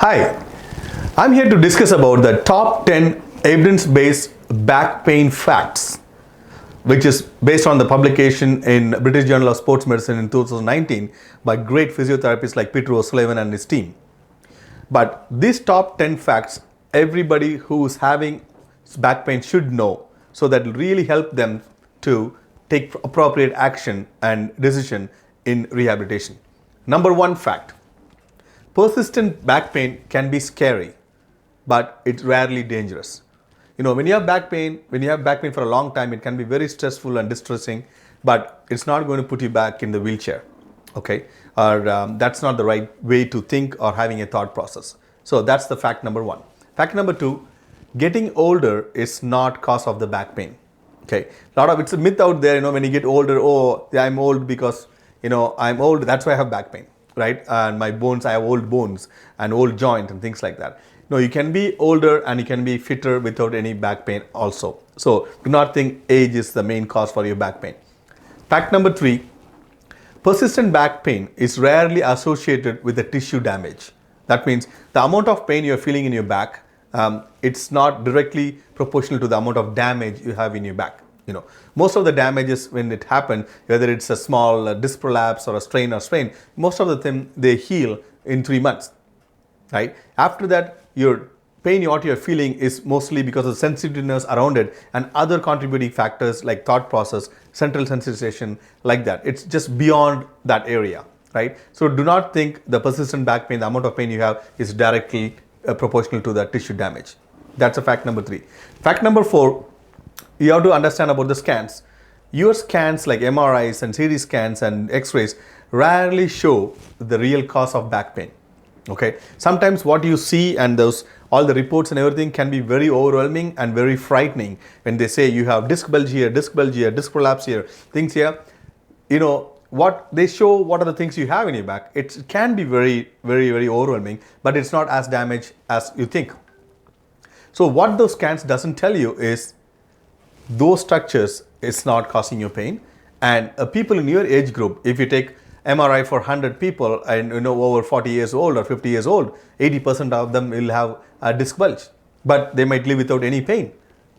Hi, I'm here to discuss about the top 10 evidence-based back pain facts, which is based on the publication in British Journal of Sports Medicine in 2019 by great physiotherapists like Peter O'Sullivan and his team. But these top 10 facts, everybody who is having back pain should know, so that will really help them to take appropriate action and decision in rehabilitation. Number one fact: persistent back pain can be scary, but it's rarely dangerous. When you have back pain, for a long time, it can be very stressful and distressing, but it's not going to put you back in the wheelchair, okay? Or that's not the right way to think or having a thought process. So that's the fact number one. Fact number two: getting older is not cause of the back pain, okay? It's a myth out there, when you get older, oh, I'm old because, I'm old, that's why I have back pain. Right? And my bones, I have old bones and old joint and things like that. No, you can be older and you can be fitter without any back pain also. So do not think age is the main cause for your back pain. Fact number three: persistent back pain is rarely associated with the tissue damage. That means the amount of pain you're feeling in your back, it's not directly proportional to the amount of damage you have in your back. Most of the damages, when it happens, whether it's a small disc prolapse or a strain, most of the time they heal in 3 months, right? After that, your pain, what you're feeling, is mostly because of sensitiveness around it and other contributing factors like thought process, central sensitization, like that. It's just beyond that area, right? So do not think the persistent back pain, the amount of pain you have, is directly proportional to the tissue damage. That's a fact number three. Fact number four: you have to understand about the scans. Your scans like MRIs and CT scans and X-rays rarely show the real cause of back pain. Okay, sometimes what you see and all the reports and everything can be very overwhelming and very frightening when they say you have disc bulge here, disc prolapse here, things here. What they show, what are the things you have in your back. It can be very, very, very overwhelming, but it's not as damaged as you think. So what those scans doesn't tell you is those structures is not causing you pain. And people in your age group, if you take MRI for 100 people and over 40 years old or 50 years old, 80% of them will have a disc bulge, but they might live without any pain.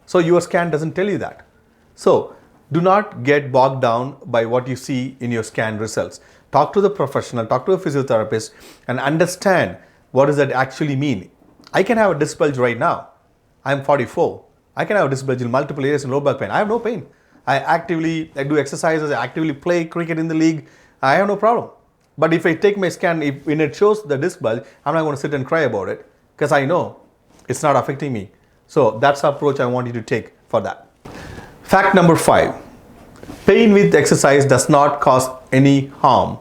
So your scan doesn't tell you that. So do not get bogged down by what you see in your scan results. Talk to the professional, talk to a physiotherapist, and understand what does that actually mean. I can have a disc bulge right now. I'm 44. I can have disc bulge in multiple areas in low back pain. I have no pain. I do exercises, I actively play cricket in the league. I have no problem. But if I take my scan, when it shows the disc bulge, I'm not going to sit and cry about it because I know it's not affecting me. So that's the approach I want you to take for that. Fact number five: pain with exercise does not cause any harm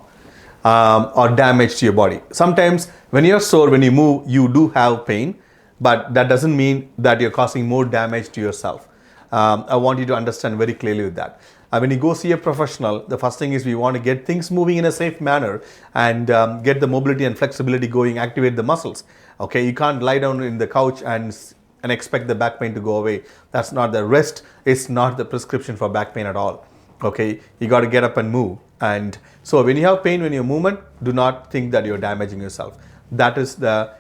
or damage to your body. Sometimes when you're sore, when you move, you do have pain, but that doesn't mean that you're causing more damage to yourself. I want you to understand very clearly with that. When you go see a professional, the first thing is we want to get things moving in a safe manner and get the mobility and flexibility going, activate the muscles. Okay, you can't lie down in the couch and expect the back pain to go away. That's not the rest. It's not the prescription for back pain at all. Okay, you got to get up and move. And so when you have pain when you're movement, do not think that you're damaging yourself. That is the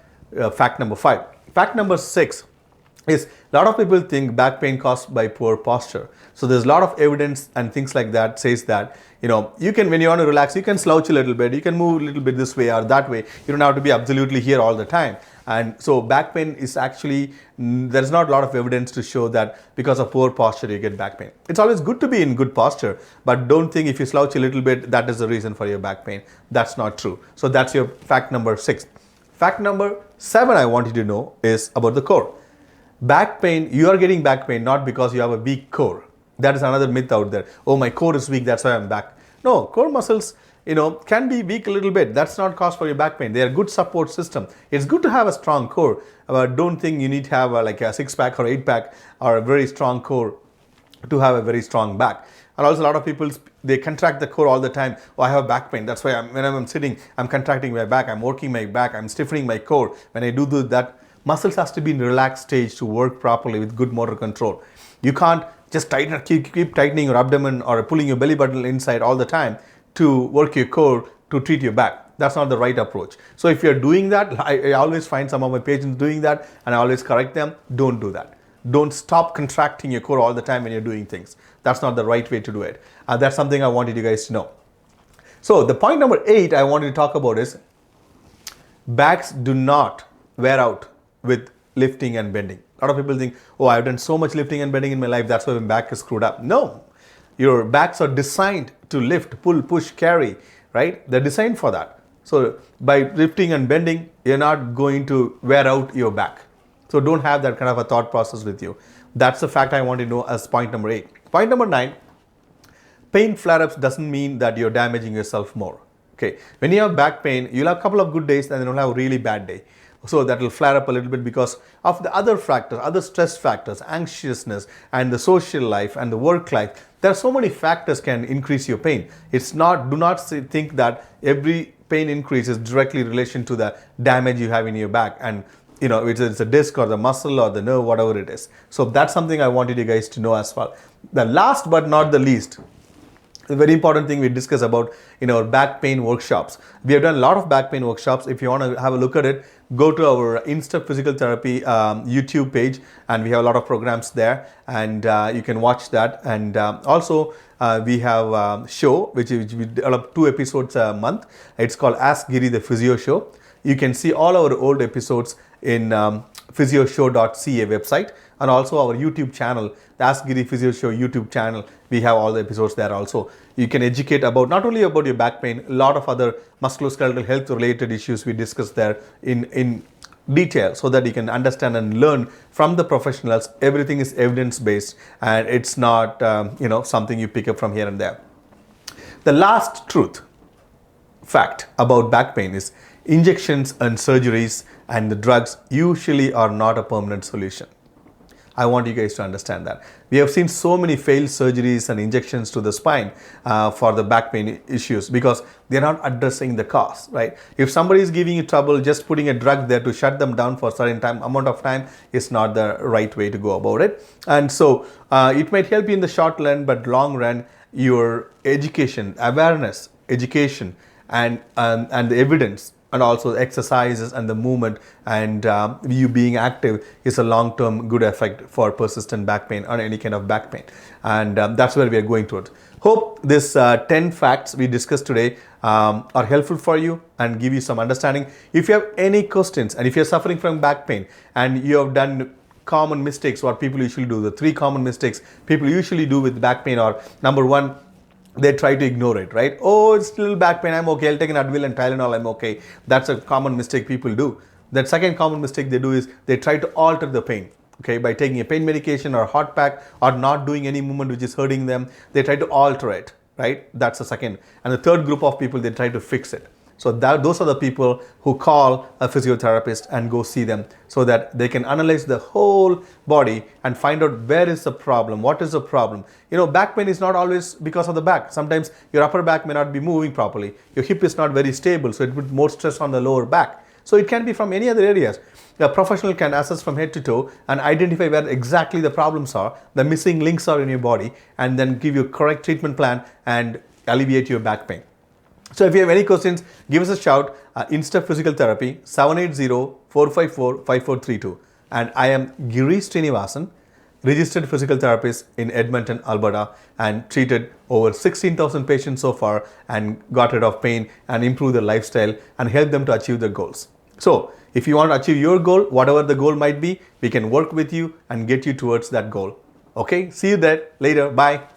fact number five. Fact number six is a lot of people think back pain caused by poor posture. So there's a lot of evidence and things like that says that, you can, when you want to relax, you can slouch a little bit, you can move a little bit this way or that way. You don't have to be absolutely here all the time. And so back pain is actually, there's not a lot of evidence to show that because of poor posture you get back pain. It's always good to be in good posture, but don't think if you slouch a little bit, that is the reason for your back pain. That's not true. So that's your fact number six. Fact number seven I want you to know is about the core. Back pain, you are getting back pain not because you have a weak core. That is another myth out there. Oh, my core is weak, that's why I'm back. No, core muscles, can be weak a little bit. That's not cause for your back pain. They are good support system. It's good to have a strong core, but don't think you need to have like a 6-pack or 8-pack or a very strong core to have a very strong back. And also a lot of people, they contract the core all the time. Oh, I have back pain. That's why when I'm sitting, I'm contracting my back. I'm working my back. I'm stiffening my core. When I do that, muscles has to be in relaxed stage to work properly with good motor control. You can't just keep tightening your abdomen or pulling your belly button inside all the time to work your core to treat your back. That's not the right approach. So if you're doing that, I always find some of my patients doing that, and I always correct them. Don't do that. Don't stop contracting your core all the time when you're doing things. That's not the right way to do it. That's something I wanted you guys to know. So the point number 8 I wanted to talk about is backs do not wear out with lifting and bending. A lot of people think, oh, I've done so much lifting and bending in my life, that's why my back is screwed up. No, your backs are designed to lift, pull, push, carry, right? They're designed for that. So by lifting and bending, you're not going to wear out your back. So don't have that kind of a thought process with you. That's the fact I want to know as point number 8. Point number 9, pain flare-ups doesn't mean that you're damaging yourself more. Okay, when you have back pain, you'll have a couple of good days and then you'll have a really bad day. So that will flare up a little bit because of the other factors, other stress factors, anxiousness, and the social life and the work life. There are so many factors can increase your pain. It's not, do not think that every pain increase is directly in relation to the damage you have in your back, and you know, it's a disc or the muscle or the nerve, whatever it is. So that's something I wanted you guys to know as well. The last but not the least, a very important thing we discuss about in our back pain workshops. We have done a lot of back pain workshops. If you want to have a look at it, go to our InStep Physical Therapy YouTube page, and we have a lot of programs there, and you can watch that. And also we have a show which we develop 2 episodes a month. It's called Ask Giri the Physio Show. You can see all our old episodes in physioshow.ca website, and also our YouTube channel, the Ask Giri Physio Show YouTube channel. We have all the episodes there also. You can educate about not only about your back pain, a lot of other musculoskeletal health related issues we discuss there in detail, so that you can understand and learn from the professionals. Everything is evidence based, and it's not something you pick up from here and there. The last fact about back pain is injections and surgeries and the drugs usually are not a permanent solution. I want you guys to understand that. We have seen so many failed surgeries and injections to the spine for the back pain issues because they're not addressing the cause, right? If somebody is giving you trouble, just putting a drug there to shut them down for a certain amount of time is not the right way to go about it. And so it might help you in the short run, but long run, your education, awareness, education, and the evidence, and also exercises and the movement and you being active is a long-term good effect for persistent back pain or any kind of back pain. And that's where we are going towards. Hope this 10 facts we discussed today are helpful for you and give you some understanding. If you have any questions, and if you're suffering from back pain and you have done common mistakes, what people usually do, the 3 common mistakes people usually do with back pain are: number 1, they try to ignore it, right? Oh, it's still back pain, I'm okay, I'll take an Advil and Tylenol, I'm okay. That's a common mistake people do. That second common mistake they do is they try to alter the pain, okay, by taking a pain medication or hot pack or not doing any movement which is hurting them. They try to alter it, right? That's the second. And the third group of people, they try to fix it. So those are the people who call a physiotherapist and go see them, so that they can analyze the whole body and find out where is the problem, what is the problem. You know, back pain is not always because of the back. Sometimes your upper back may not be moving properly. Your hip is not very stable, so it puts more stress on the lower back. So it can be from any other areas. A professional can assess from head to toe and identify where exactly the problems are, the missing links are in your body, and then give you a correct treatment plan and alleviate your back pain. So if you have any questions, give us a shout. InStep Physical Therapy, 780-454-5432. And I am Giri Srinivasan, registered physical therapist in Edmonton, Alberta, and treated over 16,000 patients so far and got rid of pain and improved their lifestyle and helped them to achieve their goals. So if you want to achieve your goal, whatever the goal might be, we can work with you and get you towards that goal. Okay, see you there later. Bye.